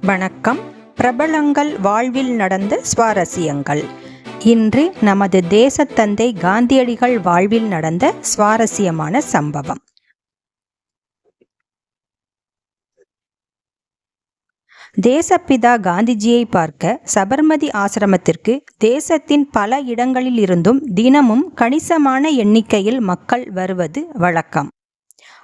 வணக்கம். பிரபலங்கள் வாழ்வில் நடந்த சுவாரஸ்யங்கள். இன்று நமது தேசத்தந்தை காந்தியடிகள் வாழ்வில் நடந்த சுவாரஸ்யமான சம்பவம். தேசப்பிதா காந்திஜியை பார்க்க சபர்மதி ஆசிரமத்திற்கு தேசத்தின் பல இடங்களில் இருந்தும் தினமும் கணிசமான எண்ணிக்கையில் மக்கள் வருவது வழக்கம்.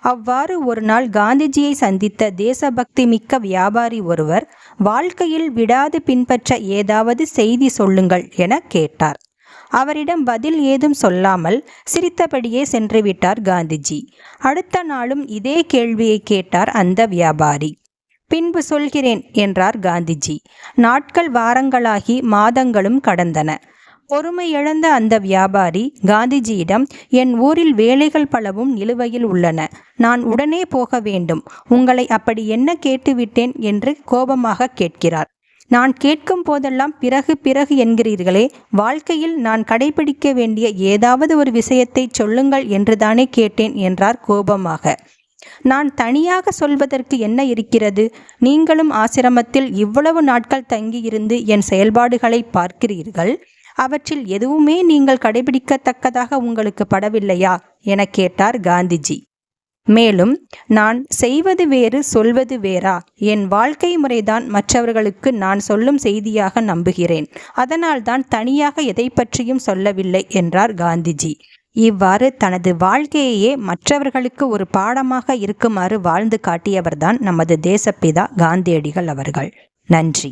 அவ்வாறு ஒரு நாள் காந்திஜியை சந்தித்த தேசபக்தி மிக்க வியாபாரி ஒருவர், வாழ்க்கையில் விடாது பின்பற்ற ஏதாவது செய்தி சொல்லுங்கள் என கேட்டார். அவரிடம் பதில் ஏதும் சொல்லாமல் சிரித்தபடியே சென்றுவிட்டார் காந்திஜி. அடுத்த நாளும் இதே கேள்வியை கேட்டார் அந்த வியாபாரி. பின்பு சொல்கிறேன் என்றார் காந்திஜி. நாட்கள் வாரங்களாகி மாதங்களும் கடந்தன. பொறுமை இழந்த அந்த வியாபாரி காந்திஜியிடம், என் ஊரில் வேலைகள் பலவும் நிலுவையில் உள்ளன, நான் உடனே போக வேண்டும், உங்களை அப்படி என்ன கேட்டுவிட்டேன் என்று கோபமாக கேட்கிறார். நான் கேட்கும் போதெல்லாம் பிறகு பிறகு என்கிறீர்களே, வாழ்க்கையில் நான் கடைபிடிக்க வேண்டிய ஏதாவது ஒரு விஷயத்தை சொல்லுங்கள் என்றுதானே கேட்டேன் என்றார் கோபமாக. நான் தனியாக சொல்வதற்கு என்ன இருக்கிறது? நீங்களும் ஆசிரமத்தில் இவ்வளவு நாட்கள் தங்கியிருந்து என் செயல்பாடுகளை பார்க்கிறீர்கள். அவற்றில் எதுவுமே நீங்கள் கடைபிடிக்கத்தக்கதாக உங்களுக்கு படவில்லையா என கேட்டார் காந்திஜி. மேலும், நான் செய்வது வேறு சொல்வது வேறா? என் வாழ்க்கை முறைதான் மற்றவர்களுக்கு நான் சொல்லும் செய்தியாக நம்புகிறேன். அதனால்தான் தனியாக எதை பற்றியும் சொல்லவில்லை என்றார் காந்திஜி. இவ்வாறு தனது வாழ்க்கையையே மற்றவர்களுக்கு ஒரு பாடமாக இருக்குமாறு வாழ்ந்து காட்டியவர்தான் நமது தேசப்பிதா காந்தியடிகள் அவர்கள். நன்றி.